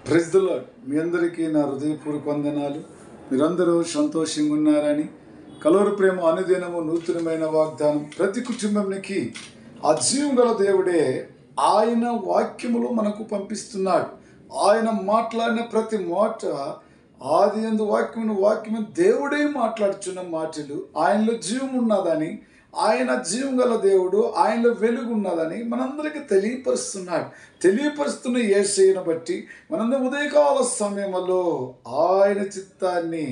Praise the lord. మీ అందరికీ నా హృదయపూర్వక వందనాలు. మీరందరూ సంతోషంగా ఉన్నారని, కలవర ప్రేమ అనుదినము నూతనమైన వాగ్దానం ప్రతి కుటుంబానికి ఆ జీవం గల దేవుడే ఆయన వాక్యములు మనకు పంపిస్తున్నాడు. ఆయన మాట్లాడిన ప్రతి మాట ఆది యందు వాక్యము దేవుడే మాట్లాడుచున్న మాటలు. ఆయనలో జీవం ఉన్నదని, ఆయన జీవం గల దేవుడు, ఆయనలో వెలుగు ఉన్నదని మనందరికీ తెలియపరుస్తున్న యేసయ్యను బట్టి మనందరం ఉదయకాల సమయంలో ఆయన చిత్తాన్ని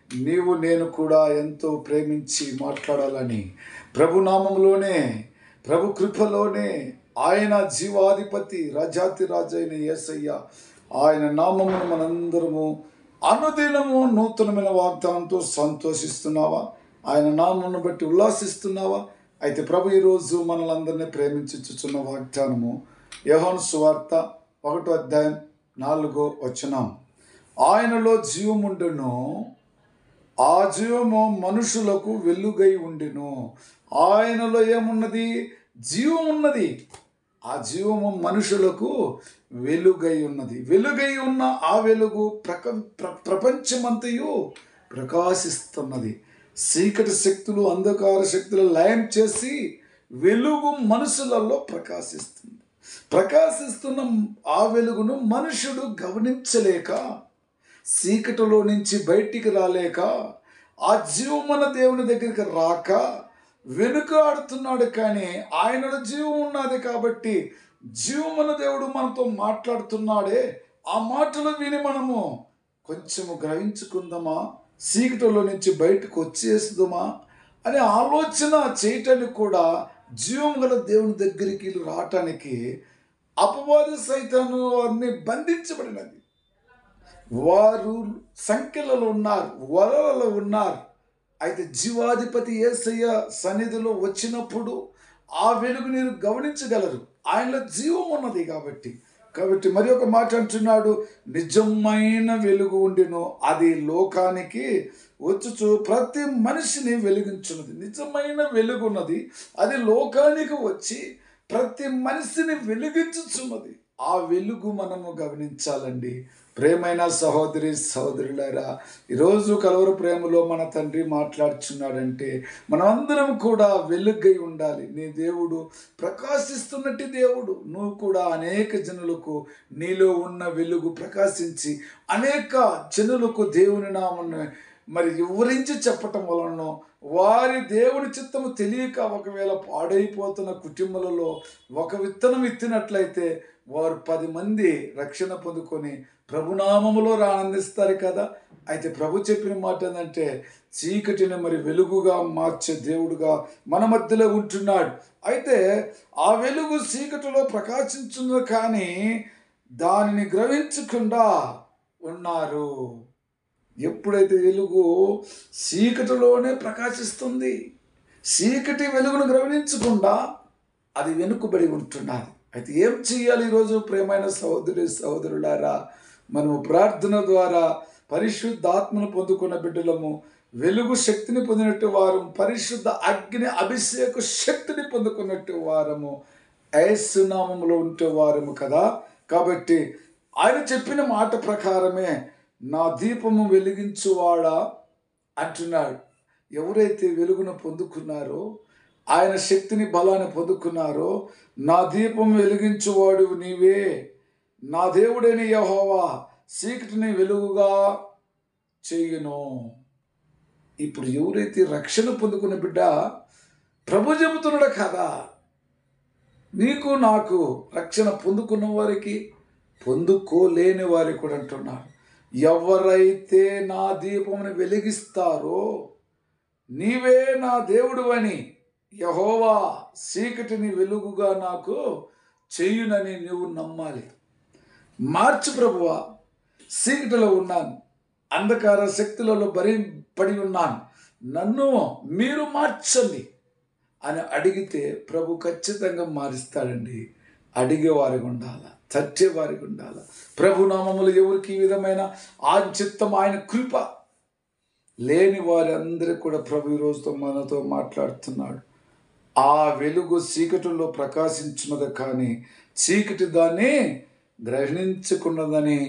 నీవు నేను కూడా ఎంతో ప్రేమించి మాట్లాడాలని ప్రభు నామములోనే, ప్రభు కృపలోనే, ఆయన జీవాధిపతి రాజాతి రాజు అయిన యేసయ్య ఆయన నామమును మనందరము అనుదినము నూతనమైన వాగ్దానంతో సంతోషిస్తున్నావా? ఆయన నామమును బట్టి ఉల్లాసిస్తున్నావా? అయితే ప్రభు ఈరోజు మనలందరినీ ప్రేమించుచున్న వాగ్దానము యోహాను సువార్త 1:4 ఆయనలో జీవముండెను, ఆ జీవము మనుషులకు వెలుగై ఉండెను. ఆయనలో ఏమున్నది? జీవం ఉన్నది. ఆ జీవము మనుషులకు వెలుగై ఉన్నది. వెలుగై ఉన్న ఆ వెలుగు ప్రపంచమంతయు ప్రకాశిస్తున్నది. చీకటి శక్తులు, అంధకార శక్తులు లయం చేసి వెలుగు మనుషులలో ప్రకాశిస్తున్న ఆ వెలుగును మనుషుడు గమనించలేక, చీకటిలో నుంచి బయటికి రాలేక, ఆ జీవమున్న దేవుని దగ్గరికి రాక వెనుకాడుతున్నాడు. కానీ ఆయనలో జీవం ఉన్నది కాబట్టి జీవమున్న దేవుడు మనతో మాట్లాడుతున్నాడే, ఆ మాటలు విని మనము కొంచెము గ్రహించుకుందామా, చీకటిలో నుంచి బయటకు వచ్చేస్తుందామా అనే ఆలోచన చేయటానికి కూడా జీవం గల దేవుని దగ్గరికి రావటానికి అపవాది సైతాను వారిని బంధించబడినది. వారు సంఖ్యలలో ఉన్నారు, వలలలో ఉన్నారు. అయితే జీవాధిపతి యేసయ్య సన్నిధిలో వచ్చినప్పుడు ఆ వెలుగు మీరు గమనించగలరు. ఆయనలో జీవం ఉన్నది కాబట్టి మరి ఒక మాట అంటున్నాడు, నిజమైన వెలుగు ఉండిను, అది లోకానికి వచ్చుచు ప్రతి మనిషిని వెలిగించున్నది. నిజమైన వెలుగు ఉన్నది, అది లోకానికి వచ్చి ప్రతి మనిషిని వెలిగించుచున్నది. ఆ వెలుగు మనము గమనించాలండి. ప్రేమైన సహోదరి సహోదరులారా, ఈరోజు కలవర ప్రేమలో మన తండ్రి మాట్లాడుచున్నాడంటే మనమందరం కూడా వెలుగై ఉండాలి. నీ దేవుడు ప్రకాశిస్తున్నట్టు దేవుడు. నువ్వు కూడా అనేక జనులకు నీలో ఉన్న వెలుగు ప్రకాశించి అనేక జనులకు దేవుని నామమును మరి వివరించి చెప్పటం వలన వారి దేవుని చిత్తము తెలియక ఒకవేళ పాడైపోతున్న కుటుంబాలలో ఒక విత్తనం ఎత్తినట్లయితే వారు 10 మంది రక్షణ పొందుకొని ప్రభునామములో ఆనందిస్తారు కదా. అయితే ప్రభు చెప్పిన మాట ఏంటంటే, చీకటిని మరి వెలుగుగా మార్చే దేవుడుగా మన మధ్యలో ఉంటున్నాడు. అయితే ఆ వెలుగు చీకటిలో ప్రకాశించుంది, కానీ దానిని గ్రహించకుండా ఉన్నారు. ఎప్పుడైతే వెలుగు చీకటిలోనే ప్రకాశిస్తుంది, చీకటి వెలుగును గ్రహించకుండా అది వెనుకబడి ఉంటున్నారు. అయితే ఏం చేయాలి? ఈరోజు ప్రేమైన సహోదరులారా, మనము ప్రార్థన ద్వారా పరిశుద్ధాత్మను పొందుకున్న బిడ్డలము, వెలుగు శక్తిని పొందినట్టు వారము, పరిశుద్ధ అగ్ని అభిషేక శక్తిని పొందుకున్నట్టు వారము, యేసు నామములో ఉంటే వారము కదా. కాబట్టి ఆయన చెప్పిన మాట ప్రకారమే నా దీపము వెలిగించువాడా అంటున్నాడు. ఎవరైతే వెలుగును పొందుకున్నారో, ఆయన శక్తిని బలాన్ని పొందుకున్నారో, నా దీపం వెలిగించువాడు నీవే, నా దేవుడైన యెహోవా చీకటిని వెలుగుగా చేయును. ఇప్పుడు ఎవరైతే రక్షణ పొందుకున్న బిడ్డ, ప్రభు చెబుతున్నాడు కదా, నీకు నాకు రక్షణ పొందుకున్న వారికి, పొందుకోలేని వారికి కూడా అంటున్నాడు, ఎవరైతే నా దీపమును వెలిగిస్తారో నీవే నా దేవుడు అని, యెహోవా చీకటిని వెలుగుగా నాకు చేయునని నువ్వు నమ్మాలి. మార్చు ప్రభువా, చీకటిలో ఉన్నాను, అంధకార శక్తులలో పడి ఉన్నాను, నన్ను మీరు మార్చండి అని అడిగితే ప్రభు ఖచ్చితంగా మారుస్తాడండి. అడిగేవారికి ఉండాలి, తట్టేవారికి ఉండాలి. ప్రభు నామములు ఎవరికి ఈ విధమైన ఆయన చిత్తం, ఆయన కృప లేని వారందరూ కూడా ప్రభు ఈరోజుతో మనతో మాట్లాడుతున్నాడు. ఆ వెలుగు చీకటిలో ప్రకాశించున్నది, కానీ చీకటి దాన్ని గ్రహించుకున్నదని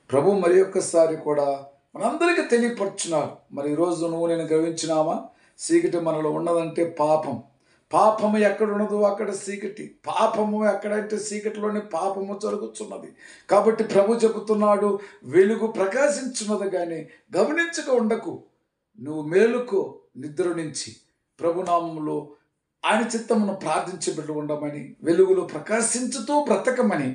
ప్రభు మరి ఒక్కసారి కూడా మనందరికీ తెలియపరుచున్నారు. మరి ఈరోజు నువ్వు నేను గ్రహించినామా? చీకటి మనలో ఉన్నదంటే పాపము ఎక్కడ ఉన్నదో అక్కడ చీకటి, పాపము ఎక్కడంటే చీకటిలోనే పాపము జరుగుతున్నది. కాబట్టి ప్రభు చెబుతున్నాడు, వెలుగు ప్రకాశించున్నది కానీ గమనించక ఉండకు, నువ్వు మేలుకో నిద్ర నుంచి, ప్రభునామములో ఆయన చిత్తమును ప్రార్థించి బిడ్డ ఉండమని, వెలుగులో ప్రకాశించుతూ బ్రతకమని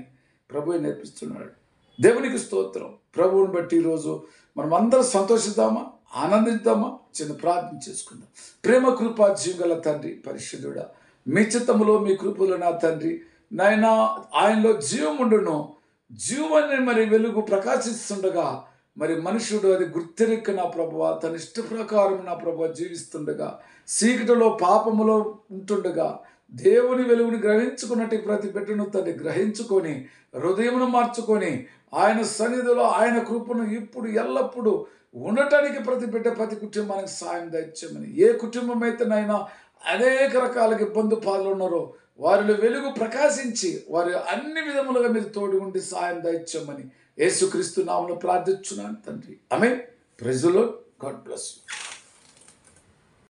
ప్రభు నేర్పిస్తున్నాడు. దేవునికి స్తోత్రం. ప్రభువుని బట్టి ఈరోజు మనం అందరం సంతోషిద్దామా, ఆనందిద్దామా? చిన్న ప్రార్థన చేసుకుందాం. ప్రేమ కృపా జీవగల తండ్రి, పరిశుద్ధుడా, మీ చిత్తములో మీ కృపలో నా తండ్రి నాయన ఆయనలో జీవం ఉండును, జీవాన్ని మరి వెలుగు ప్రకాశిస్తుండగా మరి మనుషుడు అది గుర్తెరిక్క నా ప్రభువా తన ఇష్ట ప్రకారం నా ప్రభువా జీవిస్తుండగా, చీకటిలో పాపములో ఉంటుండగా దేవుని వెలుగుని గ్రహించుకున్నట్టు ప్రతి బిడ్డను తండ్రి గ్రహించుకొని హృదయమును మార్చుకొని ఆయన సన్నిధిలో ఆయన కృపను ఇప్పుడు ఎల్లప్పుడూ ఉండటానికి ప్రతి బిడ్డ ప్రతి కుటుంబానికి సాయం దయచేయమని, ఏ కుటుంబం అయితే నైనా అనేక రకాలుగా ఇబ్బంది పాలు ఉన్నారో వారిలో వెలుగు ప్రకాశించి వారి అన్ని విధములుగా మీరు తోడు ఉండి సాయం దయచేయమని యేసుక్రీస్తు నామములో ప్రార్థించున్నాను తండ్రి. ఆమేన్. Praise the Lord. God bless you.